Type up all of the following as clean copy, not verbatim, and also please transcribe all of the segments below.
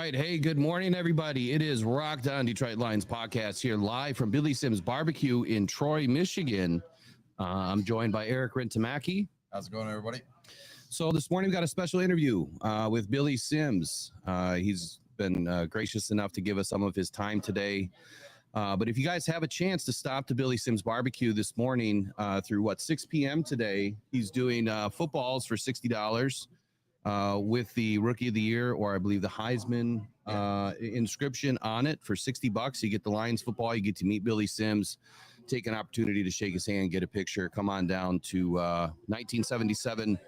right. Hey, good morning, everybody. It is Rocked On Detroit Lions podcast here live from Billy Sims BBQ in Troy, Michigan. I'm joined by Eric Rintamaki. How's it going, everybody? So this morning we got a special interview with Billy Sims. He's been gracious enough to give us some of his time today. But if you guys have a chance to stop to Billy Sims BBQ this morning through 6 p.m. today, he's doing footballs for $60 with the Rookie of the Year, or I believe the Heisman inscription on it for $60. You get the Lions football. You get to meet Billy Sims, take an opportunity to shake his hand, get a picture. Come on down to 1977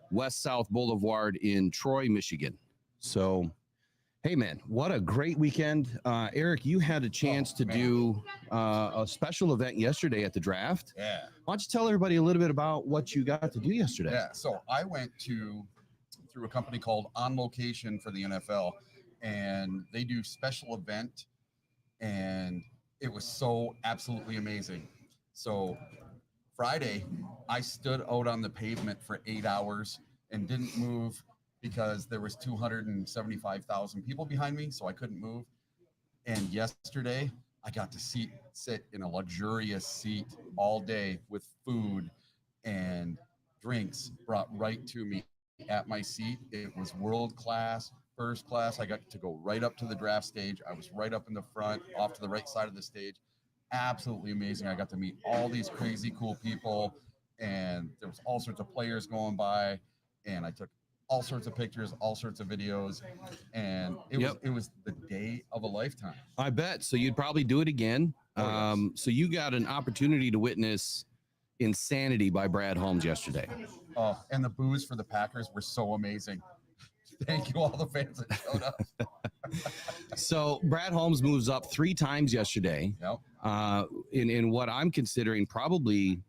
West South Boulevard in Troy, Michigan. So, hey, man, what a great weekend. Eric, you had a chance to do a special event yesterday at the draft. Yeah. Why don't you tell everybody a little bit about what you got to do yesterday? Yeah. So I went through a company called On Location for the NFL, and they do special event, and it was so absolutely amazing. So Friday, I stood out on the pavement for 8 hours and didn't move because there was 275,000 people behind me, so I couldn't move. And yesterday, I got to sit in a luxurious seat all day with food and drinks brought right to me at my seat. It was world class, first class. I got to go right up to the draft stage. I was right up in the front, off to the right side of the stage. Absolutely amazing. I got to meet all these crazy cool people, and there was all sorts of players going by, and I took all sorts of pictures, all sorts of videos, and it was the day of a lifetime. I bet. So you'd probably do it again. Yes. So you got an opportunity to witness insanity by Brad Holmes yesterday. Oh, and the boos for the Packers were so amazing. Thank you, all the fans that showed up. So Brad Holmes moves up 3 times yesterday. Yep. In what I'm considering probably,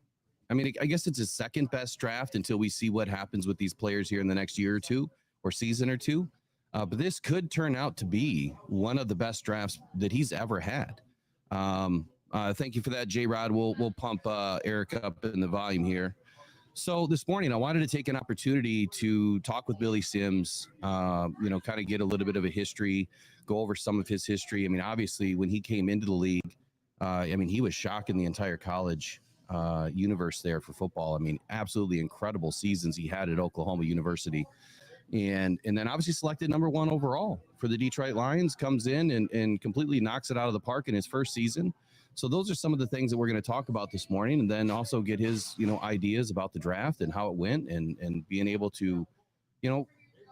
I mean, I guess it's his second best draft until we see what happens with these players here in the next year or two or season or two. But this could turn out to be one of the best drafts that he's ever had. Thank you for that, J-Rod. We'll pump Eric up in the volume here. So this morning, I wanted to take an opportunity to talk with Billy Sims, kind of get a little bit of a history, go over some of his history. I mean, obviously, when he came into the league, he was shocking the entire college universe there for football. I mean, absolutely incredible seasons he had at Oklahoma University. And then obviously selected number 1 overall for the Detroit Lions, comes in and completely knocks it out of the park in his first season. So those are some of the things that we're going to talk about this morning, and then also get his, ideas about the draft and how it went, and being able to,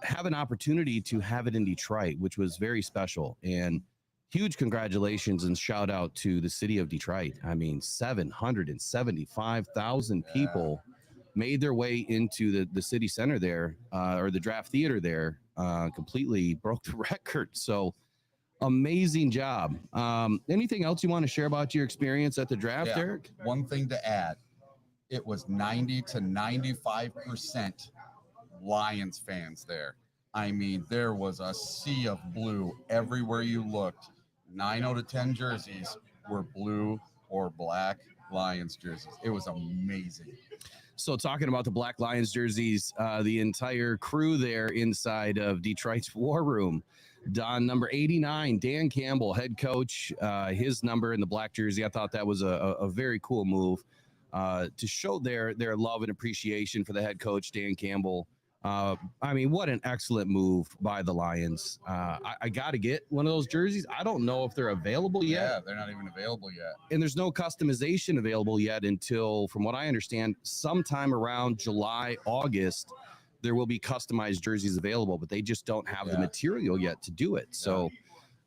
have an opportunity to have it in Detroit, which was very special. And huge congratulations and shout out to the city of Detroit. I mean, 775,000 people made their way into the city center there, or the draft theater there, completely broke the record. So amazing job. Anything else you want to share about your experience at the draft, Eric? One thing to add, it was 90 to 95% Lions fans there. I mean, there was a sea of blue everywhere you looked. 9 out of 10 jerseys were blue or black Lions jerseys. It was amazing. So talking about the Black Lions jerseys, the entire crew there inside of Detroit's war room, Don number 89, Dan Campbell, head coach, his number in the black jersey. I thought that was a very cool move to show their love and appreciation for the head coach, Dan Campbell. What an excellent move by the Lions. I got to get one of those jerseys. I don't know if they're available yet. Yeah, they're not even available yet. And there's no customization available yet until, from what I understand, sometime around July, August, there will be customized jerseys available, but they just don't have the material yet to do it. So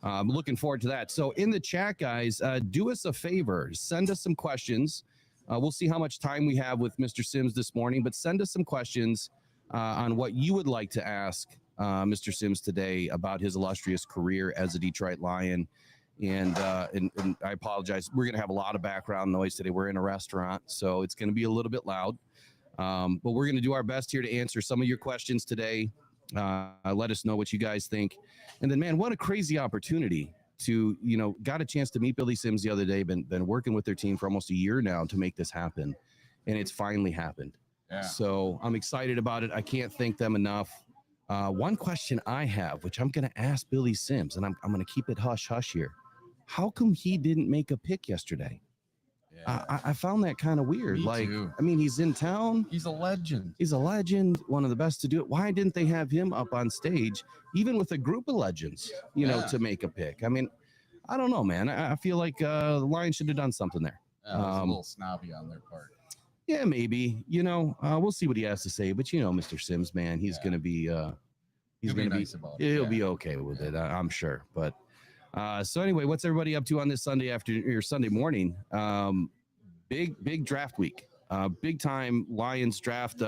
I'm looking forward to that. So in the chat, guys, do us a favor. Send us some questions. We'll see how much time we have with Mr. Sims this morning, but send us some questions on what you would like to ask Mr. Sims today about his illustrious career as a Detroit Lion. And I apologize. We're going to have a lot of background noise today. We're in a restaurant, so it's going to be a little bit loud. But we're going to do our best here to answer some of your questions today. Let us know what you guys think. And then, man, what a crazy opportunity to, got a chance to meet Billy Sims the other day. Been working with their team for almost a year now to make this happen. And it's finally happened. Yeah. So I'm excited about it. I can't thank them enough. One question I have, which I'm going to ask Billy Sims, and I'm going to keep it hush hush here. How come he didn't make a pick yesterday? Yeah, I found that kind of weird. me Like, too. I mean, he's in town. He's a legend. He's a legend, one of the best to do it. Why didn't they have him up on stage, even with a group of legends, Yeah. to make a pick? I mean, I don't know, man. I feel like the Lions should have done something there. That was a little snobby on their part. Yeah, maybe. We'll see what he has to say. But Mr. Sims, man, he's Yeah. going to be He'll going be to nice about it. he'll Yeah. be okay with it, I'm sure. But so anyway, what's everybody up to on this Sunday afternoon or Sunday morning? Big draft week. Big time Lions draft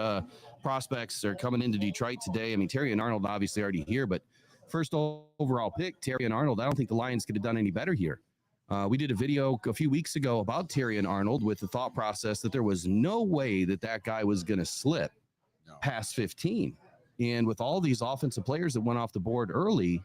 prospects are coming into Detroit today. I mean, Terry and Arnold obviously already here, but first overall pick, Terry and Arnold. I don't think the Lions could have done any better here. We did a video a few weeks ago about Terry and Arnold with the thought process that there was no way that guy was going to slip past 15. And with all these offensive players that went off the board early,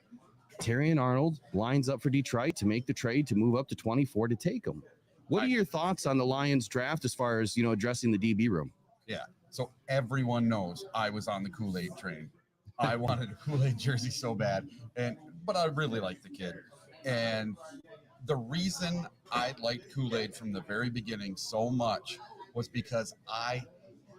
Terry and Arnold lines up for Detroit to make the trade to move up to 24 to take them. What are your thoughts on the Lions draft as far as, addressing the DB room? Yeah. So everyone knows I was on the Kool-Aid train. I wanted a Kool-Aid jersey so bad, but I really liked the kid. And the reason I liked Kool-Aid from the very beginning so much was because I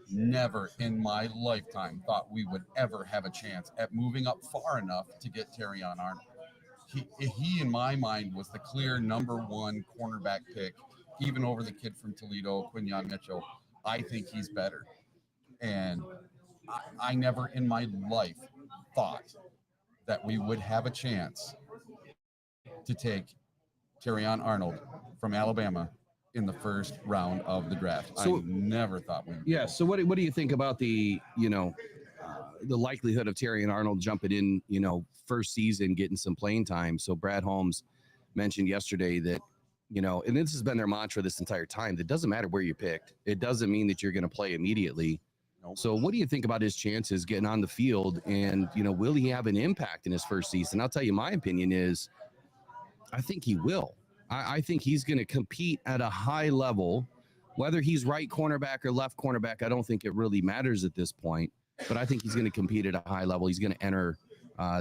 never in my lifetime thought we would ever have a chance at moving up far enough to get Terry on Arnold. He in my mind was the clear number one cornerback pick, even over the kid from Toledo, Quinyon Mitchell. I think he's better. And I never in my life thought that we would have a chance to take Terrion Arnold from Alabama in the first round of the draft. So, I never thought we would. Yeah. So what do you think about the likelihood of Terry and Arnold jumping in, first season, getting some playing time? So Brad Holmes mentioned yesterday that, and this has been their mantra this entire time. It doesn't matter where you picked. It doesn't mean that you're going to play immediately. Nope. So what do you think about his chances getting on the field? And, will he have an impact in his first season? I'll tell you, my opinion is I think he will. I think he's going to compete at a high level. Whether he's right cornerback or left cornerback, I don't think it really matters at this point. But I think he's going to compete at a high level. He's going to enter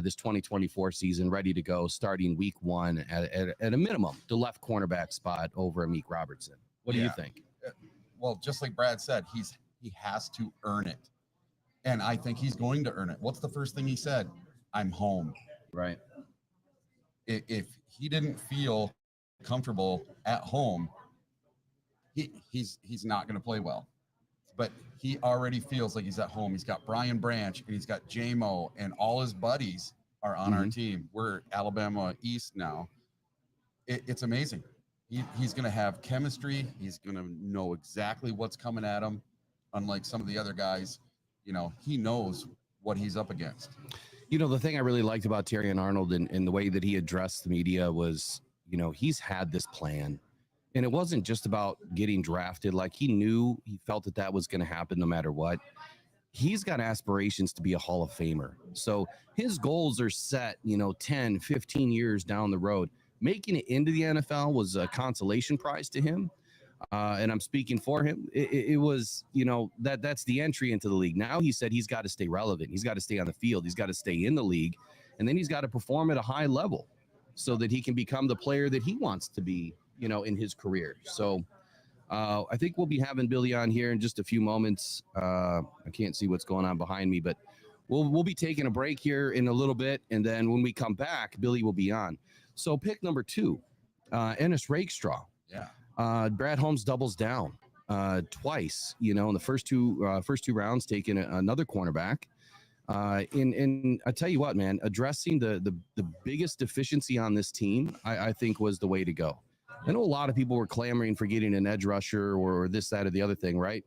this 2024 season ready to go, starting week one at a minimum, the left cornerback spot over Amik Robertson. What do you think? Well, just like Brad said, he has to earn it. And I think he's going to earn it. What's the first thing he said? I'm home. Right. If he didn't feel comfortable at home, he's not going to play well. But he already feels like he's at home. He's got Brian Branch and he's got J-Mo and all his buddies are on our team. We're Alabama East now. It's amazing. He's going to have chemistry. He's going to know exactly what's coming at him. Unlike some of the other guys, he knows what he's up against. The thing I really liked about Terry and Arnold and the way that he addressed the media was, he's had this plan. And it wasn't just about getting drafted. Like he felt that was going to happen no matter what. He's got aspirations to be a Hall of Famer. So his goals are set, 10, 15 years down the road. Making it into the NFL was a consolation prize to him. And I'm speaking for him. It was, that's the entry into the league. Now he said he's got to stay relevant. He's got to stay on the field. He's got to stay in the league. And then he's got to perform at a high level so that he can become the player that he wants to be, in his career. So I think we'll be having Billy on here in just a few moments. I can't see what's going on behind me, but we'll be taking a break here in a little bit. And then when we come back, Billy will be on. So pick number 2, Ennis Rakestraw. Yeah. Brad Holmes doubles down twice, in the first two rounds, taking another cornerback. And I tell you what, man, addressing the biggest deficiency on this team, I think was the way to go. I know a lot of people were clamoring for getting an edge rusher or this, that, or the other thing, right?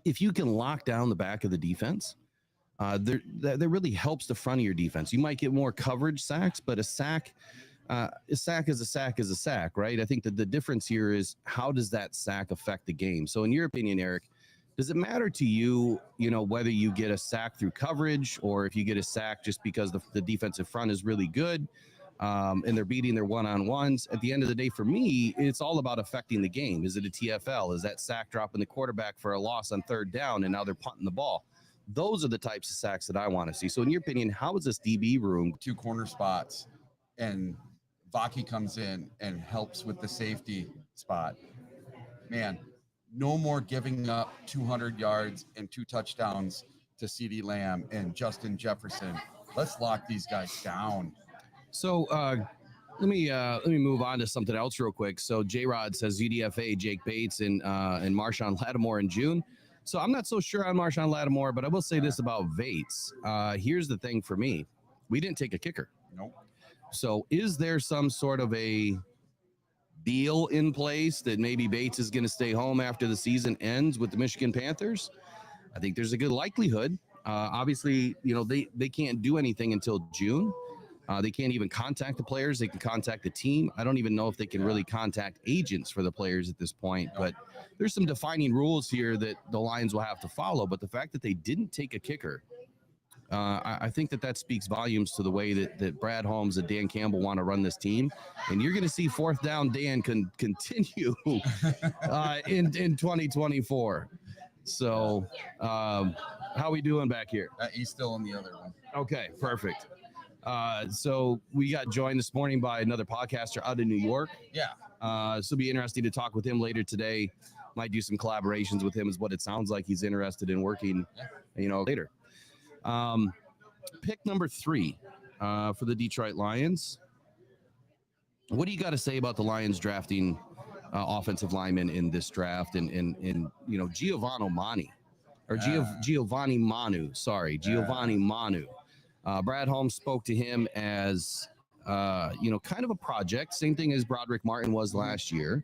If you can lock down the back of the defense, that really helps the front of your defense. You might get more coverage sacks, but a sack is a sack, right? I think that the difference here is how does that sack affect the game? So in your opinion, Eric, does it matter to you, whether you get a sack through coverage or if you get a sack just because the defensive front is really good and they're beating their one-on-ones? At the end of the day, for me, it's all about affecting the game. Is it a TFL? Is that sack dropping the quarterback for a loss on third down and now they're punting the ball? Those are the types of sacks that I want to see. So, in your opinion, how is this DB room? 2 corner spots, and Vaki comes in and helps with the safety spot. Man, no more giving up 200 yards and 2 touchdowns to CeeDee Lamb and Justin Jefferson. Let's lock these guys down. So, let me move on to something else real quick. So, J Rod says UDFA, Jake Bates, and Marshawn Lattimore in June. So I'm not so sure on Marshawn Lattimore, but I will say this about Bates. Here's the thing for me: we didn't take a kicker. Nope. So is there some sort of a deal in place that maybe Bates is going to stay home after the season ends with the Michigan Panthers? I think there's a good likelihood. Obviously, they can't do anything until June. They can't even contact the players. They can contact the team. I don't even know if they can really contact agents for the players at this point. But there's some defining rules here that the Lions will have to follow. But the fact that they didn't take a kicker, I think that speaks volumes to the way that Brad Holmes and Dan Campbell want to run this team. And you're going to see fourth down Dan continue in 2024. So how we doing back here? He's still in the other one. Okay, perfect. So we got joined this morning by another podcaster out of New York. Yeah. So it'll be interesting to talk with him later today. Might do some collaborations with him, is what it sounds like he's interested in working, later. Pick number 3 for the Detroit Lions. What do you got to say about the Lions drafting offensive linemen in this draft and Giovanni Manu? Sorry, Giovanni Manu. Brad Holmes spoke to him as, kind of a project, same thing as Broderick Martin was last year.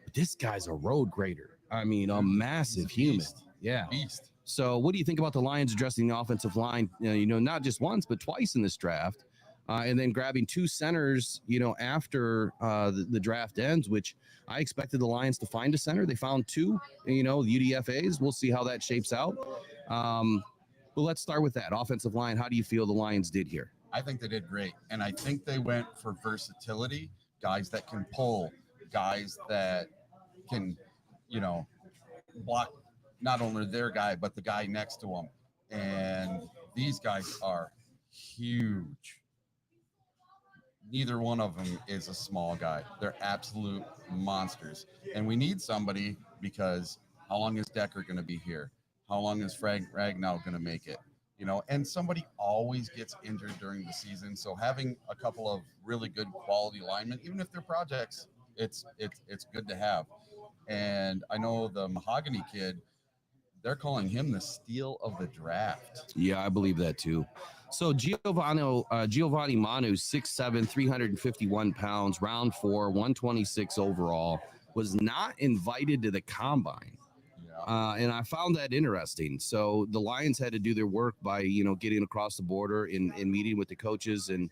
But this guy's a road grader. I mean, a massive human. Yeah. Beast. So what do you think about the Lions addressing the offensive line, not just once, but twice in this draft, and then grabbing 2 centers, after the draft ends, which I expected the Lions to find a center. They found 2, the UDFAs. We'll see how that shapes out. Well, let's start with that offensive line. How do you feel the Lions did here? I think they did great. And I think they went for versatility, guys that can pull, guys that can, block not only their guy, but the guy next to him. And these guys are huge. Neither one of them is a small guy. They're absolute monsters. And we need somebody, because how long is Decker going to be here? How long is Frank Ragnow going to make it? And somebody always gets injured during the season. So having a couple of really good quality linemen, even if they're projects, it's good to have. And I know the Mahogany kid, they're calling him the steal of the draft. Yeah, I believe that too. So Giovanni Manu, 6'7", 351 pounds, round 4, 126 overall, was not invited to the combine. And I found that interesting. So the Lions had to do their work by, getting across the border and meeting with the coaches and,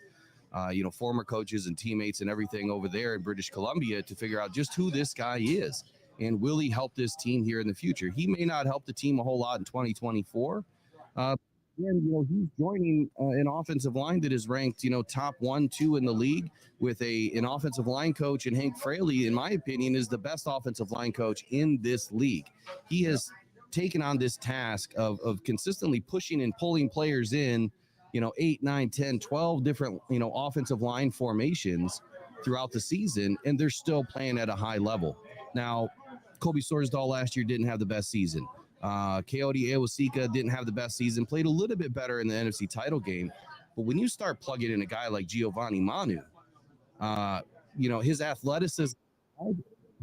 former coaches and teammates and everything over there in British Columbia to figure out just who this guy is. And will he help this team here in the future? He may not help the team a whole lot in 2024. And, he's joining an offensive line that is ranked, top 1, 2 in the league with an offensive line coach. And Hank Fraley, in my opinion, is the best offensive line coach in this league. He has taken on this task of consistently pushing and pulling players in, 8, 9, 10, 12 different, offensive line formations throughout the season. And they're still playing at a high level. Now, Kobe Sorsdahl last year didn't have the best season. Coyote Awosika didn't have the best season, played a little bit better in the NFC title game. But when you start plugging in a guy like Giovanni Manu, his athleticism,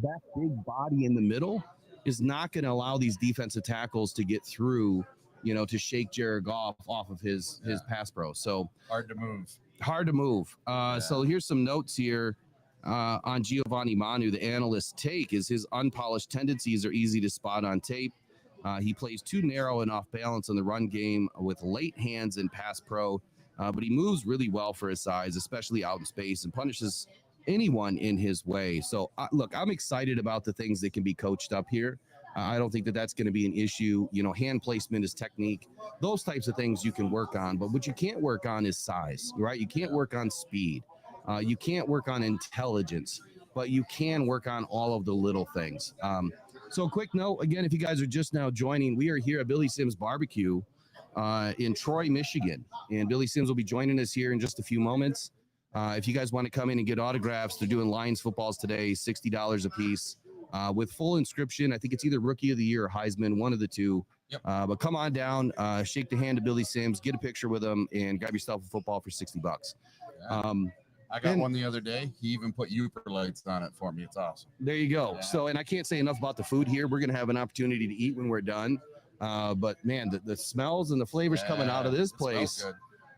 that big body in the middle is not going to allow these defensive tackles to get through, to shake Jared Goff off of his pass pro. So hard to move. So here's some notes here. On Giovanni Manu, the analyst's take is his unpolished tendencies are easy to spot on tape. He plays too narrow and off balance in the run game with late hands and pass pro, but he moves really well for his size, especially out in space, and punishes anyone in his way. So, look, I'm excited about the things that can be coached up here. I don't think that that's going to be an issue. Hand placement is technique. Those types of things you can work on, but what you can't work on is size, right? You can't work on speed. You can't work on intelligence, but you can work on all of the little things. So a quick note, again, if you guys are just now joining, we are here at Billy Sims BBQ in Troy, Michigan. And Billy Sims will be joining us here in just a few moments. If you guys want to come in and get autographs, they're doing Lions footballs today, $60 a piece, with full inscription. I think it's either Rookie of the Year or Heisman, one of the two. Yep. But come on down, shake the hand of Billy Sims, get a picture with him, and grab yourself a football for $60. Yeah. I got one the other day. He even put Uper lights on it for me. It's awesome. There you go. Yeah. So, and I can't say enough about the food here. We're going to have an opportunity to eat when we're done. But man, the smells and the flavors coming out of this place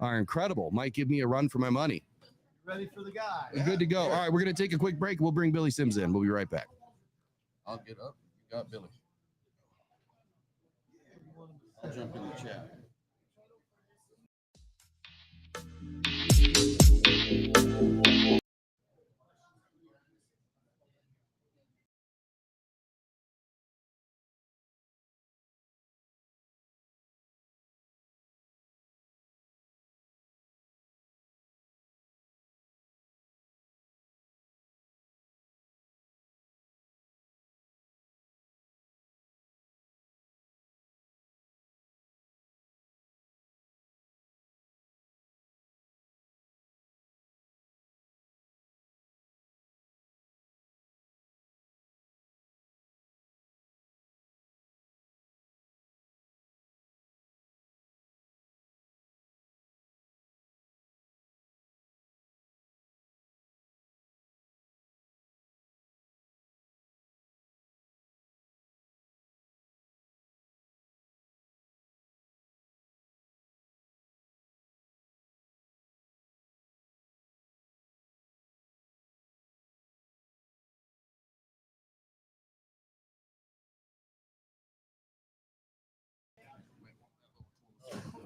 are incredible. Might give me a run for my money. Ready for the guy. We're good to go. All right, we're going to take a quick break. We'll bring Billy Sims in. We'll be right back. I'll get up. You got Billy. I'll jump in the chat.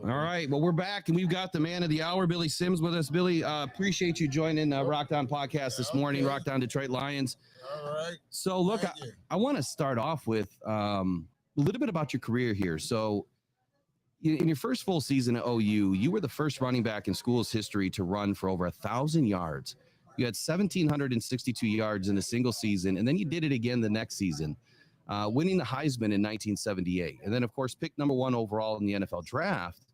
All right, well, we're back, and we've got the man of the hour, Billy Sims, with us. Billy, appreciate you joining Rock Down Podcast this morning, Rock Down Detroit Lions. All right. So, look, I want to start off with a little bit about your career here. So, in your first full season at OU, you were the first running back in school's history to run for over 1,000 yards. You had 1,762 yards in a single season, and then you did it again the next season, winning the Heisman in 1978. And then, of course, picked number 1 overall in the NFL draft.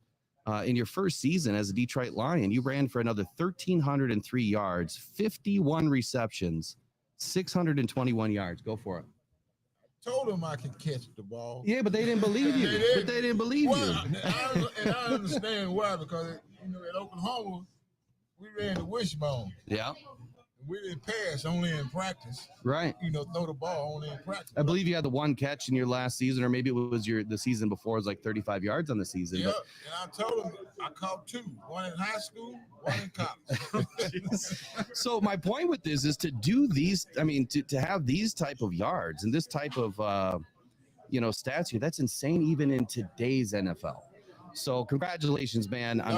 In your first season as a Detroit Lion, you ran for another 1,303 yards, 51 receptions, 621 yards. Go for it. Told them I could catch the ball. Yeah, but they didn't believe you. They didn't believe you. I understand why, because at Oklahoma, we ran the wishbone. Yeah. We didn't pass, only in practice. Right. Throw the ball only in practice. I believe you had the one catch in your last season, or maybe it was the season before. It was like 35 yards on the season. Yeah, and I told them I caught 2, one in high school, one in college. So my point with this is to do these. I mean, to have these type of yards and this type of stats here. That's insane, even in today's NFL. So congratulations, man, on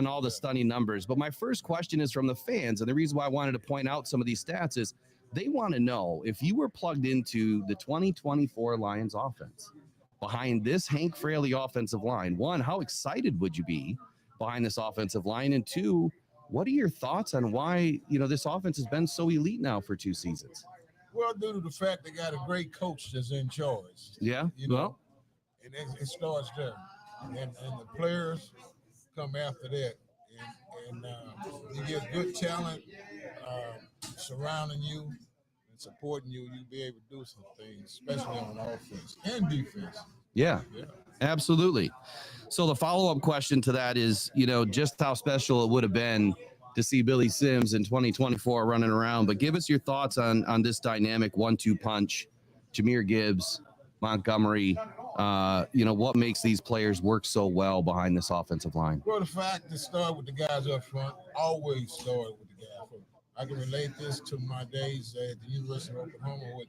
all the stunning numbers. But my first question is from the fans, and the reason why I wanted to point out some of these stats is they want to know if you were plugged into the 2024 Lions offense behind this Hank Fraley offensive line. 1, how excited would you be behind this offensive line? And 2, what are your thoughts on why this offense has been so elite now for 2 seasons? Well, due to the fact they got a great coach that's in charge. Yeah. And it starts there. And the players come after that, and you get good talent surrounding you and supporting you. You'll be able to do some things, especially on offense and defense. Yeah, absolutely. So the follow-up question to that is, just how special it would have been to see Billy Sims in 2024 running around. But give us your thoughts on this dynamic 1-2 punch, Jahmyr Gibbs, Montgomery. What makes these players work so well behind this offensive line? Well, the fact to start with the guys up front, always start with the guys up front. I can relate this to my days at the University of Oklahoma with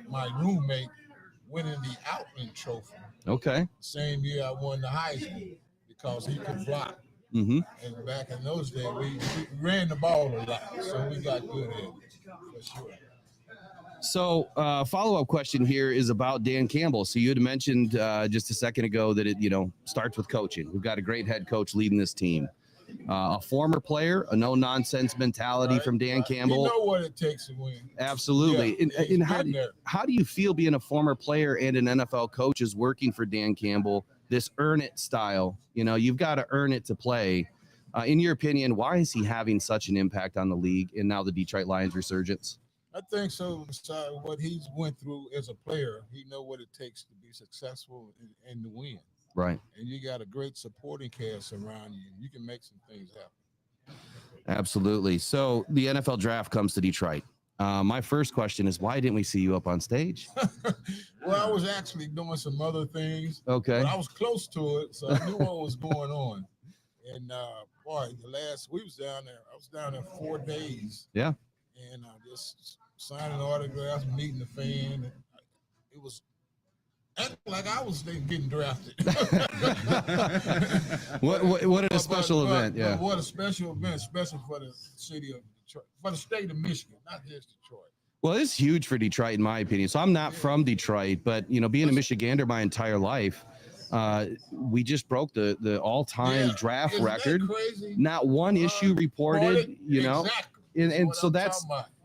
my roommate winning the Outland Trophy. Okay. Same year I won the Heisman because he could block. Mm-hmm. And back in those days, we ran the ball a lot, so we got good at it, for sure. So follow-up question here is about Dan Campbell. So you had mentioned just a second ago that it, starts with coaching. We've got a great head coach leading this team. A former player, a no-nonsense mentality from Dan Campbell. You know what it takes to win. Absolutely. Yeah, And how do you feel being a former player and an NFL coach is working for Dan Campbell, this earn it style? You've got to earn it to play. In your opinion, why is he having such an impact on the league and now the Detroit Lions resurgence? I think so. Besides what he's went through as a player, he know what it takes to be successful and to win. Right. And you got a great supporting cast around you. You can make some things happen. Absolutely. So the NFL draft comes to Detroit. My first question is, why didn't we see you up on stage? Well, I was actually doing some other things. Okay. But I was close to it, so I knew what was going on. And boy, we was down there. I was down there 4 days. Yeah. And just signing autographs, meeting the fan. It was acting like I was getting drafted. What a special event. Yeah. What a special event, especially for the city of Detroit, for the state of Michigan, not just Detroit. Well, it's huge for Detroit, in my opinion. So I'm not from Detroit, but being a Michigander my entire life, we just broke the all-time draft record. That crazy? Not one issue reported, Exactly. and so that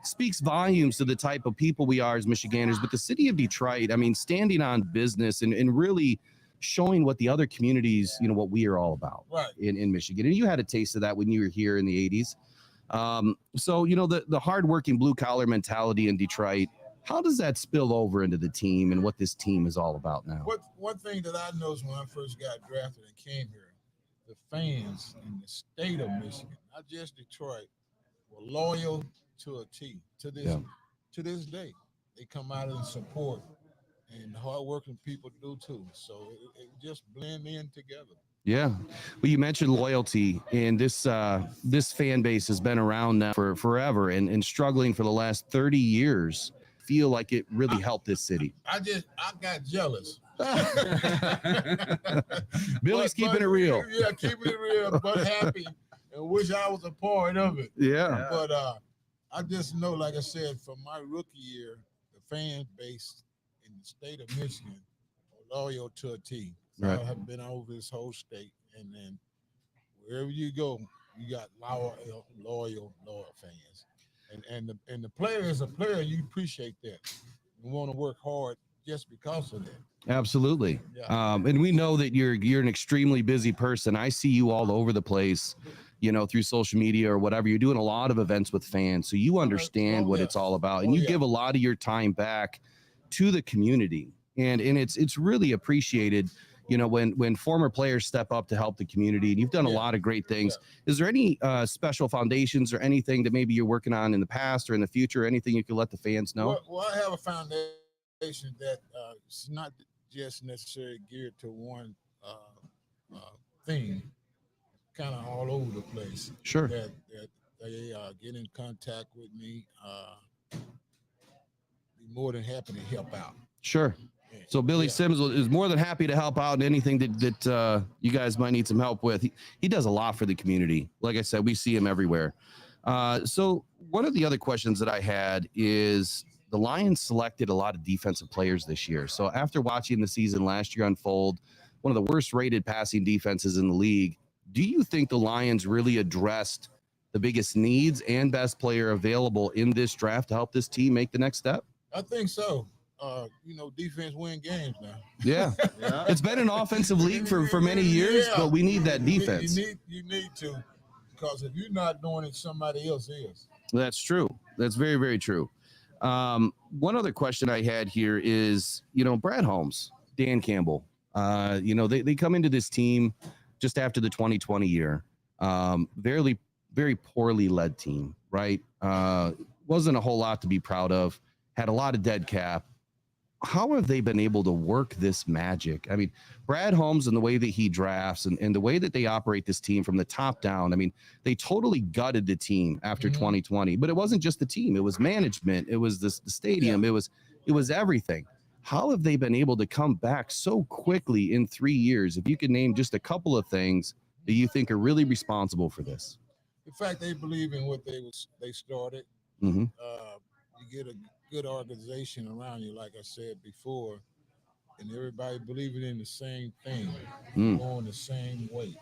speaks volumes to the type of people we are as Michiganders. But the city of Detroit, I mean, standing on business and really showing what the other communities, what we are all about in Michigan. And you had a taste of that when you were here in the 80s. So, the hardworking blue collar mentality in Detroit, how does that spill over into the team and what this team is all about now? One thing that I noticed when I first got drafted and came here, the fans in the state of Michigan, not just Detroit, were loyal to a T. To this day, they come out and support, and hardworking people do too. So it just blend in together. Yeah. Well, you mentioned loyalty, and this fan base has been around now for forever and struggling for the last 30 years. Feel like it really helped this city. I got jealous. Billy's keeping it real. Yeah, keeping it real, but happy, and wish I was a part of it. Yeah. But I just know, like I said, from my rookie year, the fan base in the state of Michigan are loyal to a T. Right. I have been over this whole state, and then wherever you go, you got loyal fans. And the player is a player. You appreciate that. You want to work hard just because of that. Absolutely. Yeah. And we know that you're an extremely busy person. I see you all over the place, through social media or whatever. You're doing a lot of events with fans, so you understand what it's all about, and you give a lot of your time back to the community, and it's really appreciated. When former players step up to help the community, and you've done a lot of great things. Is there any special foundations or anything that maybe you're working on in the past or in the future? Anything you could let the fans know? Well, I have a foundation that it's not just necessarily geared to one thing, kind of all over the place. Sure. That they get in contact with me. Be more than happy to help out. Sure. So Billy Sims is more than happy to help out in anything that you guys might need some help with. He does a lot for the community. Like I said, we see him everywhere. So one of the other questions that I had is the Lions selected a lot of defensive players this year. So after watching the season last year unfold, one of the worst rated passing defenses in the league, do you think the Lions really addressed the biggest needs and best player available in this draft to help this team make the next step? I think so. Defense win games now. Yeah. It's been an offensive league for many years, but we need that defense. You need to, because if you're not doing it, somebody else is. That's true. That's very, very true. One other question I had here is, Brad Holmes, Dan Campbell, they come into this team just after the 2020 year. Very, very poorly led team, right? Wasn't a whole lot to be proud of. Had a lot of dead cap. How have they been able to work this magic? I mean, Brad Holmes and the way that he drafts and the way that they operate this team from the top down, I mean, they totally gutted the team after 2020, but it wasn't just the team. It was management. It was the stadium. It was everything. How have they been able to come back so quickly in 3 years? If you could name just a couple of things that you think are really responsible for this. In fact, they believe in what they started. Mm-hmm. You get a good organization around you, like I said before, and everybody believing in the same thing, going the same way.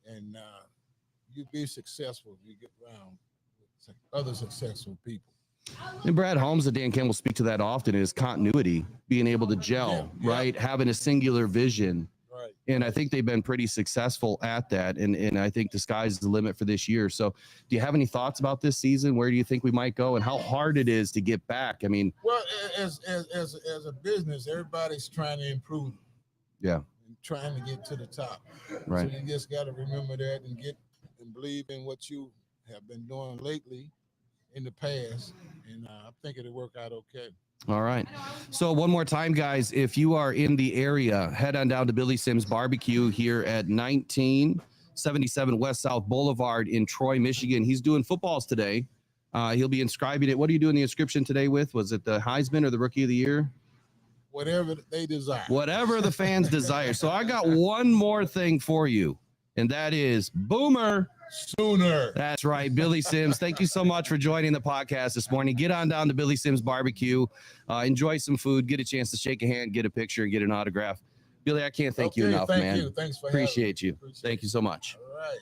And you be successful if you get around with other successful people. And Brad Holmes and Dan Campbell speak to that often, is continuity, being able to gel, right? Having a singular vision. Right. And I think they've been pretty successful at that. And I think the sky's the limit for this year. So do you have any thoughts about this season? Where do you think we might go and how hard it is to get back? I mean, well, as a business, everybody's trying to improve. Yeah. And trying to get to the top. Right. So you just got to remember that and believe in what you have been doing lately in the past. And I think it'll work out okay. All right. So one more time, guys, if you are in the area, head on down to Billy Sims BBQ here at 1977 West South Boulevard in Troy, Michigan. He's doing footballs today. He'll be inscribing it. What are you doing the inscription today with? Was it the Heisman or the Rookie of the Year? Whatever they desire. Whatever the fans desire. So I got one more thing for you, and that is Boomer Sooner. That's right. Billy Sims, thank you so much for joining the podcast this morning. Get on down to Billy Sims BBQ. Enjoy some food. Get a chance to shake a hand, get a picture, and get an autograph. Billy, I can't thank you enough, man. Thanks for Appreciate you. Appreciate Thank you so much. All right.